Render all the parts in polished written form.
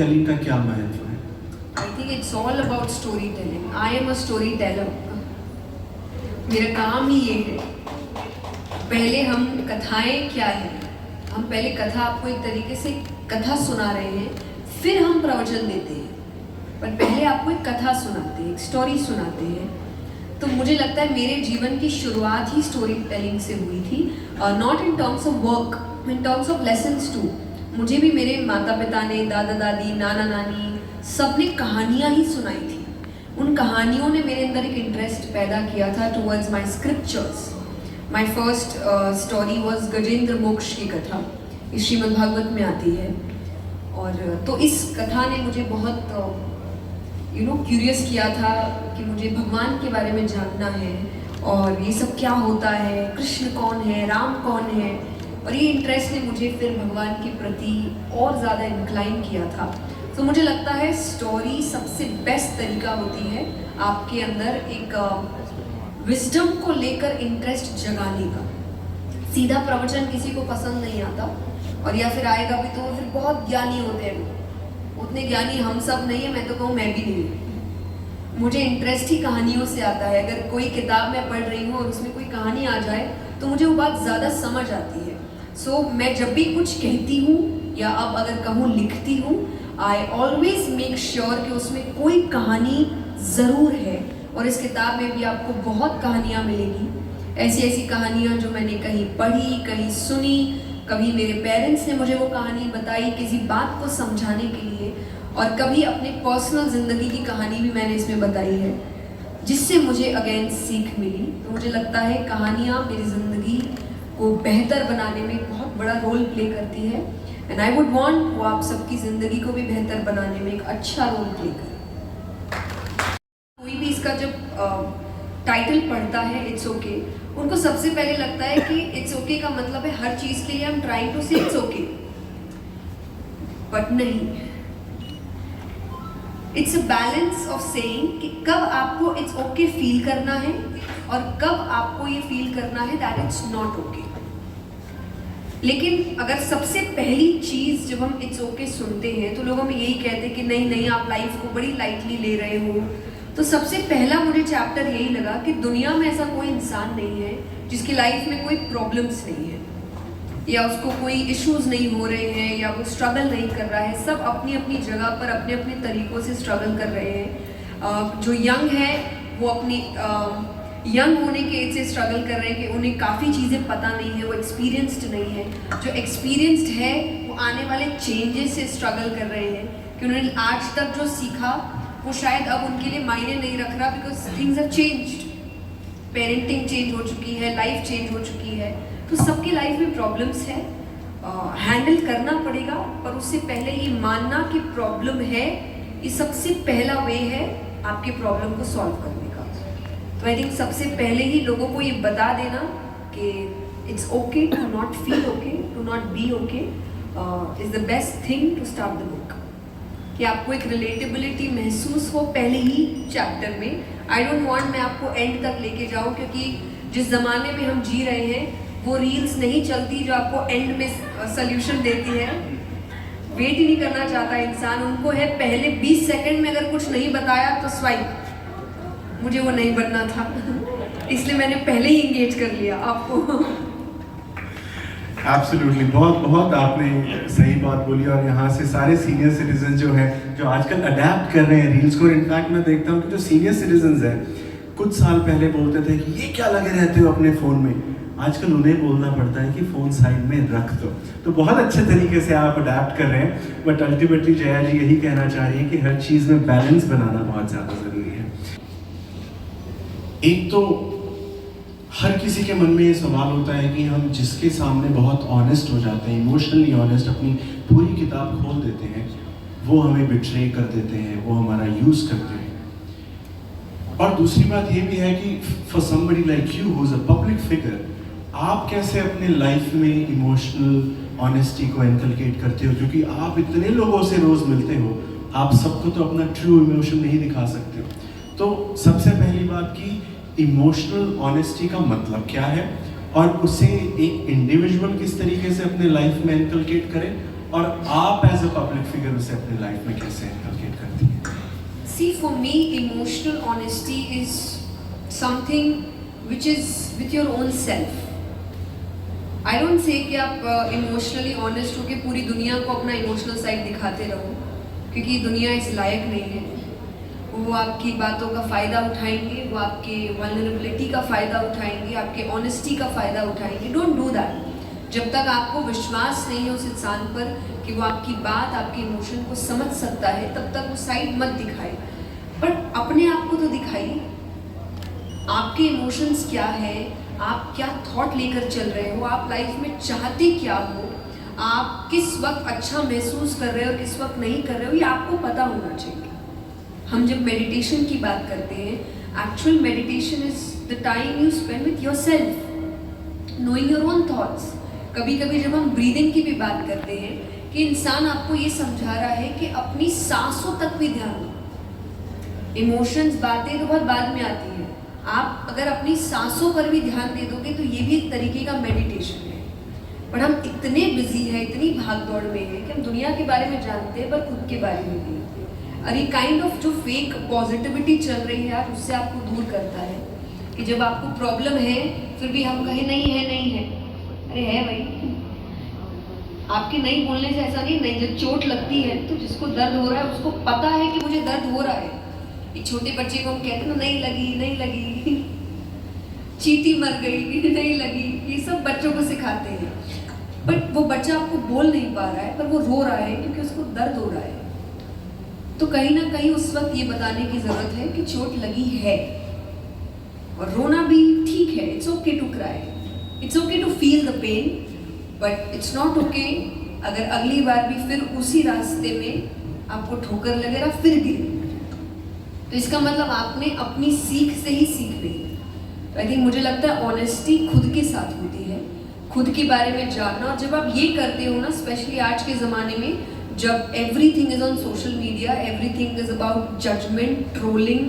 Telling का क्या महत्व है? I think it's all about story telling. I am a story teller. मेरा काम ही ये है. पहले हम कथाएं क्या है, हम पहले कथा आपको एक तरीके से कथा सुना रहे हैं, फिर हम प्रवचन देते हैं. पर पहले आपको एक कथा सुनाते हैं, एक स्टोरी सुनाते हैं. तो मुझे लगता है मेरे जीवन की शुरुआत ही स्टोरी टेलिंग से हुई थी. Not in terms of work, in terms of lessons too. मुझे भी मेरे माता पिता ने, दादा दादी, नाना नानी सब ने कहानियाँ ही सुनाई थी. उन कहानियों ने मेरे अंदर एक इंटरेस्ट पैदा किया था towards my scriptures. My first story was Gajendra मोक्ष की कथा. ये श्रीमद् भागवत में आती है. और तो इस कथा ने मुझे बहुत क्यूरियस किया था कि मुझे भगवान के बारे में जानना है और ये सब क्या होता है, कृष्ण कौन है, राम कौन है. और ये इंटरेस्ट ने मुझे फिर भगवान के प्रति और ज़्यादा इंक्लाइन किया था. तो मुझे लगता है स्टोरी सबसे बेस्ट तरीका होती है आपके अंदर एक विजडम को लेकर इंटरेस्ट जगाने का. सीधा प्रवचन किसी को पसंद नहीं आता, और या फिर आएगा भी तो फिर बहुत ज्ञानी होते हैं. उतने ज्ञानी हम सब नहीं है, मैं तो कहूँ मैं भी नहीं हूँ. मुझे इंटरेस्ट ही कहानियों से आता है. अगर कोई किताब मैं पढ़ रही हूँ और उसमें कोई कहानी आ जाए तो मुझे वो बात ज़्यादा समझ आती है. सो मैं जब भी कुछ कहती हूँ या अब अगर कहूँ लिखती हूँ, आई ऑलवेज मेक श्योर कि उसमें कोई कहानी ज़रूर है. और इस किताब में भी आपको बहुत कहानियाँ मिलेगी, ऐसी ऐसी कहानियाँ जो मैंने कहीं पढ़ी, कहीं सुनी, कभी मेरे पेरेंट्स ने मुझे वो कहानी बताई किसी बात को समझाने के लिए, और कभी अपने पर्सनल ज़िंदगी की कहानी भी मैंने इसमें बताई है जिससे मुझे अगेन सीख मिली. तो मुझे लगता है कहानियाँ मेरी ज़िंदगी को बेहतर बनाने में बहुत बड़ा रोल प्ले करती है. एंड आई वुड वांट वो आप सबकी ज़िंदगी को भी बेहतर बनाने में एक अच्छा रोल प्ले करे. कोई भी इसका जब टाइटल पढ़ता है इट्स ओके, उनको सबसे पहले लगता है कि इट्स ओके का मतलब है हर चीज़ के लिए आई एम ट्राइंग टू से इट्स ओके. बट नहीं, it's a balance of saying कि कब आपको इट्स ओके फील करना है और कब आपको ये फील करना है दैट इट्स नॉट ओके. लेकिन अगर सबसे पहली चीज़ जब हम इट्स ओके सुनते हैं तो लोग हमें यही कहते हैं कि नहीं नहीं आप लाइफ को बड़ी लाइटली ले रहे हो. तो सबसे पहला मुझे चैप्टर यही लगा कि दुनिया में ऐसा कोई इंसान नहीं है जिसकी लाइफ में कोई प्रॉब्लम्स नहीं है या उसको कोई इश्यूज नहीं हो रहे हैं या वो स्ट्रगल नहीं कर रहा है. सब अपनी अपनी जगह पर अपने अपने तरीक़ों से स्ट्रगल कर रहे हैं. जो यंग है वो अपनी यंग होने के एज से स्ट्रगल कर रहे हैं कि उन्हें काफ़ी चीज़ें पता नहीं है, वो एक्सपीरियंस्ड नहीं है. जो एक्सपीरियंस्ड है वो आने वाले चेंजेस से स्ट्रगल कर रहे हैं कि उन्होंने आज तक जो सीखा वो शायद अब उनके लिए मायने नहीं रख रहा because things have changed. Parenting change हो चुकी है, लाइफ चेंज हो चुकी है. तो सबकी लाइफ में प्रॉब्लम्स है, हैंडल करना पड़ेगा. पर उससे पहले ये मानना कि प्रॉब्लम है, ये सबसे पहला वे है आपके प्रॉब्लम को सॉल्व करने का. तो आई थिंक सबसे पहले ही लोगों को ये बता देना कि it's okay to not feel okay, to not be okay is the best thing to start the book. कि आपको एक रिलेटेबिलिटी महसूस हो पहले ही चैप्टर में. आई डोंट वांट मैं आपको एंड तक लेके जाऊँ, क्योंकि जिस ज़माने में हम जी रहे हैं वो रील्स नहीं चलती जो आपको एंड में सल्यूशन देती है. वेट ही नहीं करना चाहता इंसान. उनको है पहले 20 सेकंड में अगर कुछ नहीं बताया तो स्वाइप. मुझे वो नहीं बनना था इसलिए मैंने पहले ही इंगेज कर लिया आपको. एब्सोल्युटली, बहुत बहुत आपने सही बात बोली. और यहाँ से सारे सीनियर सिटीजन जो हैं जो आजकल अडेप्ट कर रहे हैं रील्स को. इनफैक्ट मैं देखता हूँ कि जो सीनियर सिटीजन हैं कुछ साल पहले बोलते थे कि ये क्या लगे रहते हो अपने फ़ोन में, आजकल उन्हें बोलना पड़ता है कि फ़ोन साइड में रख दो. तो बहुत अच्छे तरीके से आप अडेप्ट कर रहे हैं. बट अल्टीमेटली जया जी यही कहना चाह रही है कि हर चीज़ में बैलेंस बनाना बहुत ज़्यादा ज़रूरी है. एक तो हर किसी के मन में ये सवाल होता है कि हम जिसके सामने बहुत ऑनेस्ट हो जाते हैं, इमोशनली ऑनेस्ट, अपनी पूरी किताब खोल देते हैं, वो हमें बिट्रे कर देते हैं, वो हमारा यूज़ करते हैं. और दूसरी बात ये भी है कि for somebody like you who is a public figure, आप कैसे अपने लाइफ में इमोशनल ऑनेस्टी को इनकलकेट करते हो, क्योंकि आप इतने लोगों से रोज़ मिलते हो, आप सबको तो अपना ट्रू इमोशन नहीं दिखा सकते हो. तो सबसे पहली बात की इमोशनल ऑनेस्टी का मतलब क्या है और उसे एक इंडिविजुअल किस तरीके से अपने लाइफ में इनकलकेट करें, और आप एज अ पब्लिक फिगर उसे अपनी लाइफ में कैसे इनकलकेट करती हैं? See, for me, emotional honesty is something which is with your own self. I don't say कि आप इमोशनली ऑनेस्ट हो के पूरी दुनिया को अपना इमोशनल साइड दिखाते रहो, क्योंकि दुनिया इस लायक नहीं है। वो आपकी बातों का फ़ायदा उठाएंगे, वो आपके वल्नरेबिलिटी का फ़ायदा उठाएंगे, आपके ऑनेस्टी का फ़ायदा उठाएंगे। Don't do that. जब तक आपको विश्वास नहीं है उस इंसान पर कि वो आपकी बात, आपके इमोशन को समझ सकता है, तब तक वो साइड मत दिखाए। बट अपने आप को तो दिखाइए। आपके इमोशंस क्या है, आप क्या थॉट लेकर चल रहे हो, आप लाइफ में चाहते क्या हो, आप किस वक्त अच्छा महसूस कर रहे हो, किस वक्त नहीं कर रहे हो, ये आपको पता होना चाहिए। हम जब मेडिटेशन की बात करते हैं, actual meditation is the time you spend with your self, knowing your own thoughts. कभी कभी जब हम ब्रीदिंग की भी बात करते हैं कि इंसान आपको ये समझा रहा है कि अपनी सांसों तक भी ध्यान दो। इमोशंस, बातें तो बहुत बाद में आती हैं। आप अगर अपनी सांसों पर भी ध्यान दे दोगे तो ये भी एक तरीके का मेडिटेशन है। पर हम इतने बिजी हैं, इतनी भाग दौड़ में हैं कि हम दुनिया के बारे में जानते हैं पर खुद के बारे में नहीं। और ये काइंड ऑफ जो फेक पॉजिटिविटी चल रही है आज, उससे आपको दूर करता है कि जब आपको प्रॉब्लम है फिर भी हम कहें नहीं है, नहीं है। अरे है भाई, आपके नहीं बोलने से ऐसा नहीं। जब चोट लगती है तो जिसको दर्द हो रहा है उसको पता है कि मुझे दर्द हो रहा है। एक छोटे बच्चे को हम कहते हैं ना, नहीं लगी, नहीं लगी, चींटी मर गई, नहीं लगी, ये सब बच्चों को सिखाते हैं। बट वो बच्चा आपको बोल नहीं पा रहा है, पर वो रो रहा है क्योंकि उसको दर्द हो रहा है। तो कहीं ना कहीं उस वक्त ये बताने की जरूरत है कि चोट लगी है और रोना भी ठीक है। It's okay to cry, it's okay to feel the pain, but it's not okay अगर अगली बार भी फिर उसी रास्ते में आपको ठोकर लगे और फिर गिरे। तो इसका मतलब आपने अपनी सीख से ही सीख ली। तो आई थिंक मुझे लगता है ऑनेस्टी खुद के साथ होती है, खुद के बारे में जानना। और जब आप ये करते हो ना, स्पेशली आज के ज़माने में जब everything is on social media, everything is about judgement, trolling,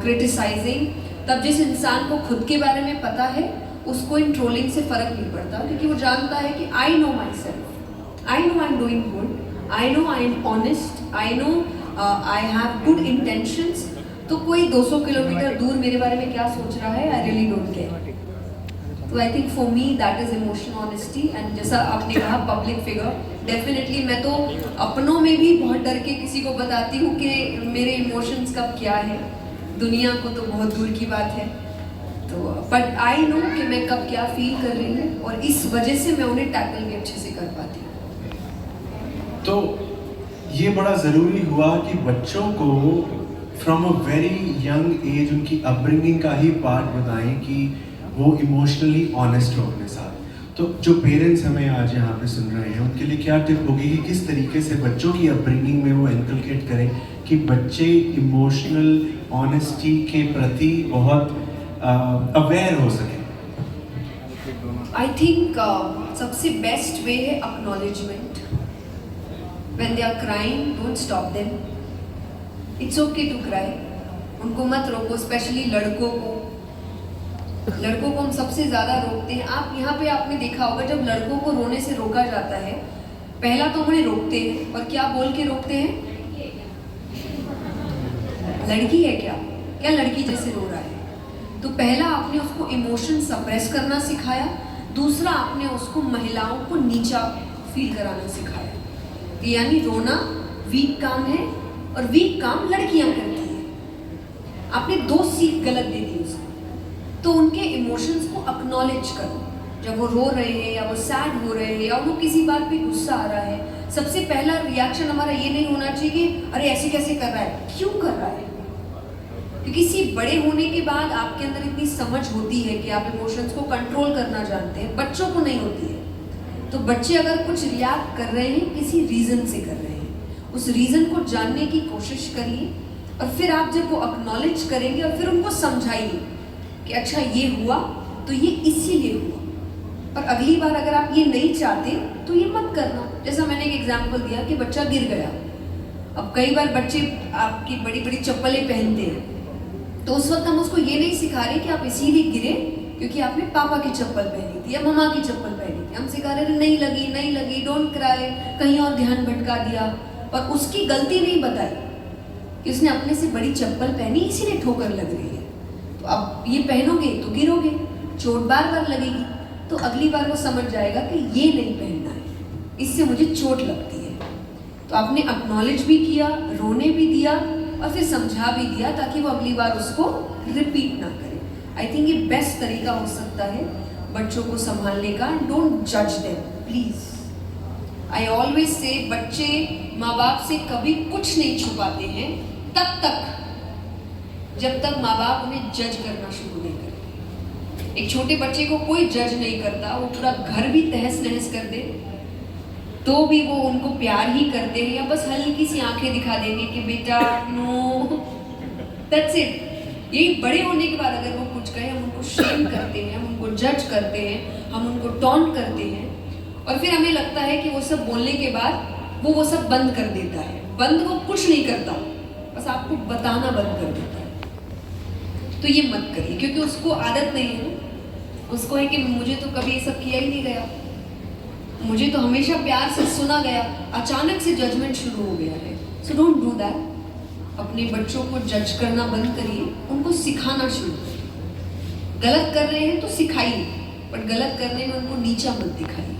criticising, तब जिस इंसान को खुद के बारे में पता है उसको इन ट्रोलिंग से फ़र्क नहीं पड़ता, क्योंकि वो जानता है कि I know my self, I know I am doing good, I know I am honest, I know I have good intentions. तो कोई 200 किलोमीटर दूर मेरे बारे में क्या सोच रहा है, आई रियली डोंट केयर। तो I think for me that is emotional honesty. And जैसा आपने कहा पब्लिक फिगर, डेफिनेटली मैं तो अपनों में भी बहुत डर के किसी को बताती हूँ कि मेरे इमोशंस कब क्या है। दुनिया को तो बहुत दूर की बात है। तो बट आई नो कि मैं कब क्या फील कर रही हूँ, और इस वजह से मैं उन्हें टैकल भी अच्छे से कर पाती हूँ। तो ये बड़ा ज़रूरी हुआ कि बच्चों को from a very young age उनकी अपब्रिंगिंग का ही पार्ट बताएं कि वो इमोशनली ऑनेस्ट हो अपने साथ। तो जो पेरेंट्स हमें आज यहाँ पे सुन रहे हैं उनके लिए क्या टिप होगी कि किस तरीके से बच्चों की अपब्रिंगिंग में वो इनकलकेट करें कि बच्चे इमोशनल ऑनेस्टी के प्रति बहुत अवेयर हो सकें? आई थिंक सबसे बेस्ट वे है acknowledgement. When they are crying, don't stop them. It's okay to cry. उनको मत रोको, स्पेशली लड़कों को हम सबसे ज़्यादा रोकते हैं। आप यहाँ पे आपने देखा होगा, जब लड़कों को रोने से रोका जाता है, पहला तो उन्हें रोकते हैं, और क्या बोल के रोकते हैं? लड़की है क्या, क्या लड़की जैसे रो रहा है। तो पहला आपने उसको इमोशन सप्रेस करना सिखाया, दूसरा आपने उसको महिलाओं को नीचा फील कराना सिखाया। यानी रोना वीक काम है, और वीक काम लड़कियां करती हैं। आपने 2 सीख गलत दे दी उसको। तो उनके इमोशंस को अक्नॉलेज करो। जब वो रो रहे हैं, या वो सैड हो रहे हैं, या उनको किसी बात पे गुस्सा आ रहा है, सबसे पहला रिएक्शन हमारा ये नहीं होना चाहिए कि अरे ऐसे कैसे कर रहा है, क्यों कर रहा है। क्योंकि किसी बड़े होने के बाद आपके अंदर इतनी समझ होती है कि आप इमोशंस को कंट्रोल करना जानते हैं, बच्चों को नहीं होती है। तो बच्चे अगर कुछ रिएक्ट कर रहे हैं, किसी रीज़न से कर रहे हैं, उस रीज़न को जानने की कोशिश करिए, और फिर आप जब वो अक्नॉलेज करेंगे और फिर उनको समझाइए कि अच्छा ये हुआ तो ये इसीलिए हुआ, और अगली बार अगर आप ये नहीं चाहते तो ये मत करना। जैसा मैंने एक एग्जांपल दिया कि बच्चा गिर गया। अब कई बार बच्चे आपकी बड़ी बड़ी चप्पलें पहनते हैं, तो उस वक्त हम उसको ये नहीं सिखा रहे कि आप इसीलिए गिरे क्योंकि आपने पापा की चप्पल पहनी थी या मम्मा की चप्पल पहनी थी। हम सिखा रहे थे नहीं लगी नहीं लगी, डोंट क्राई, कहीं और ध्यान भटका दिया, और उसकी गलती नहीं बताई कि उसने अपने से बड़ी चप्पल पहनी इसीलिए ठोकर लग रही है। तो अब ये पहनोगे तो गिरोगे, चोट बार बार लगेगी, तो अगली बार वो समझ जाएगा कि ये नहीं पहनना है, इससे मुझे चोट लगती है। तो आपने एक्नॉलेज भी किया, रोने भी दिया और फिर समझा भी दिया ताकि वो अगली बार उसको रिपीट ना करे। आई थिंक ये बेस्ट तरीका हो सकता है बच्चों को संभालने का। डोंट जज them please. I always say बच्चे माँ बाप से कभी कुछ नहीं छुपाते हैं तब तक जब तक माँ बाप उन्हें जज करना शुरू नहीं करते। एक छोटे बच्चे को कोई जज नहीं करता, वो पूरा घर भी तहस नहस कर दे तो भी वो उनको प्यार ही करते हैं, या बस हल्की सी आंखें दिखा देंगे कि बेटा नो, दैट्स इट। यही बड़े होने के बाद अगर वो कुछ कहे हम उनको शेम करते हैं, हम उनको जज करते हैं, हम उनको टॉन्ट करते हैं, और फिर हमें लगता है कि वो सब बोलने के बाद वो सब बंद कर देता है। बंद वो कुछ नहीं करता, बस आपको बताना बंद कर देता है। तो ये मत करिए, क्योंकि उसको आदत नहीं है, उसको है कि मुझे तो कभी ये सब किया ही नहीं गया, मुझे तो हमेशा प्यार से सुना गया, अचानक से जजमेंट शुरू हो गया है। So don't do that. अपने बच्चों को जज करना बंद करिए, उनको सिखाना शुरू करिए। गलत कर रहे हैं तो सिखाइए, पर गलत करने में उनको नीचा मत दिखाइए।